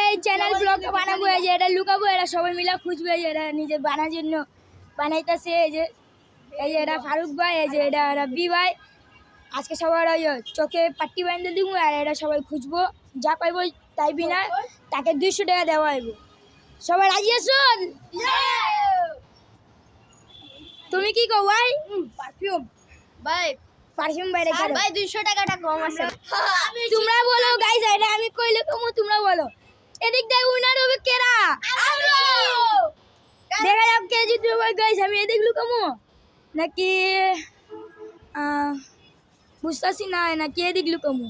এই channel blog বানাবো, এই যে এটা লুকাবো, এটা সবাই মিলে খুঁজবে, এই যে এটা নিজে বানার জন্য বানাইতেছে। এই যে এটা ফারুক ভাই, এই যে এটা রাব্বি ভাই। আজকে সবার ওই চোখে পাট্টি বাঁধতে দিব, আর এটা সবাই খুঁজবো, যা পাইবো তাই বিনা তাকে 200 টাকা দেওয়া হইব। সবাই রাজি আছেন? তুমি কি কও ভাই? পারফিউম ভাই, পারফিউম ভাই রেখে ভাই 200 টাকাটা কম আছে। তোমরা বলো গাইস, এটা আমি কইলে কমো, তোমরা বলো এদিক দিয়ে উইনার হবে কেরা? দেখা যাক কে জিতবে গাইস। আমি এদিক লুকামো নাকি বুঝতেছি না, নাকি এদিক লুকামো?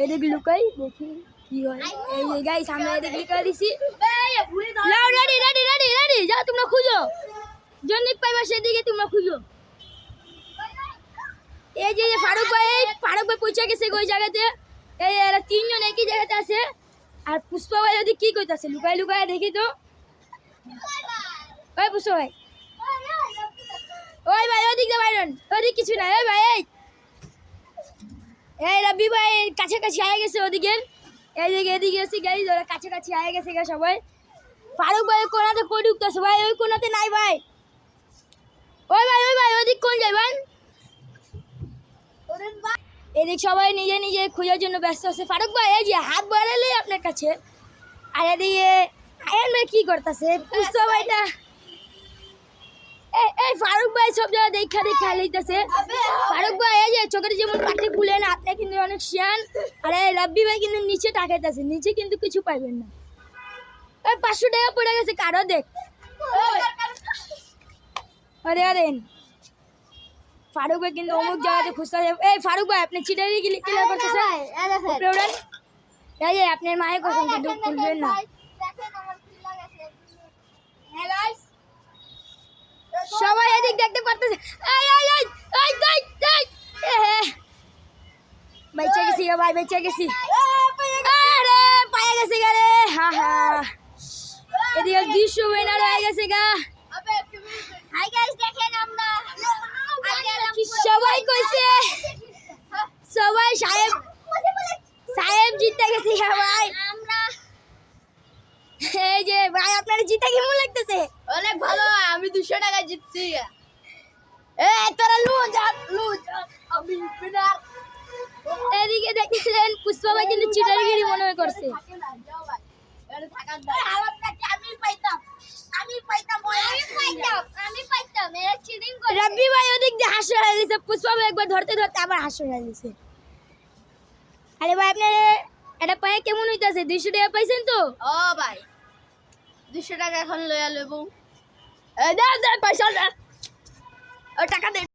এদিক লুকাই, দেখি কি হয়। এই যে গাইস আমরা এদিক লুকাই দিছি। লাও, রেডি রেডি রেডি রেডি, যাও তোমরা খুঁজো, জন্নিক পাইবা সেদিকে তোমরা খুঁজো। এই যে ফারুক ভাই পৌঁছে গেছে ওই জায়গাতে। এই এরা তিনজন একই জায়গাতে আছে। আর পুষ্পা ভাই ওদিক কি কইতাছে? লুকাই লুকাই দেখি তো। ওই পুষ্পা ভাই, ওই ভাই ওদিক দে বাইরন, ওদিক কিছু না। ওই ভাই এই রাব্বি ভাই কাছাকাছি আয়ে গেছে ওদিকে। এইদিকে এদিকে এসে গাইজ ওরা কাছাকাছি আয়ে গেছে গা সবাই। ফারুক ভাই কোনাতে কই ঢুকতেছে ভাই? ওই কোনাতে নাই ভাই। ওই ভাই ওদিক কোন যায় ভাই? এদিক সবাই নিজে নিজে খোঁজার জন্য ব্যস্ত আছে। ফারুক ভাই এই যে হাত বাড়ালে আপনার কাছে, আর এদিকে আয়ান ভাই কি করতেছে? পুষ্পা ভাইটা এই ফারুক ভাই সব জায়গায় দেখা লইতেছে। ফারুক ভাই এই যে চোখের যেমন পাটি খুলেন, আপনি কিন্তু অনেক শিয়ান। আর এই রাব্বি ভাই কিন্তু নিচে টাকাইতেছে, নিচে কিন্তু কিছু পাইবেন না। ওই 500 টাকা পড়ে গেছে কারো, দেখ। আরে আরে ফারুক ভাই কিন্তু অমুক জায়গাতে খুঁজতেছে। এই ফারুক ভাই আপনি চিটারি ক্লিয়ার করতেছেন? এই যে আপনার মায়ের কসম কিন্তু খুলবেন না। সবাই এদিক দেখতে পারতেছে। বেঁচে গেছি ভাই, বেঁচে গেছি। আরে পায়ে গেছে গা রে, হা হা। এদিকে 200 উইনার হয়ে গেছে গা। হাই গাইস, দেখেন আমরা সবাই কইছে, সবাই সাহেব জিতে গেছে ভাই। আমরা এই যে ভাই আপনার জিতে কেমন লাগতেছে? অনেক ভালো, আমি 200 টাকা জিতছি। তোরা লুজ আমি উইনার। এদিকে দেখতেছেন পুষ্পা ভাই কিন্তু চিটারগিরি মনে হয় করছে। রাব্বি ভাই ওদিক দিয়ে হাসি হয়ে গেছে, পুষ্পা ভাই একবার ধরতে ধরতে আবার হাসি হয়ে গেছে। আরে ভাই আপনার এটা পায়ে কেমন হইতাছে? 200 টাকা পাইছেন তো? ও ভাই 200 টাকা এখন লইয়া লইব। দাও পয়সা, টাকা দে।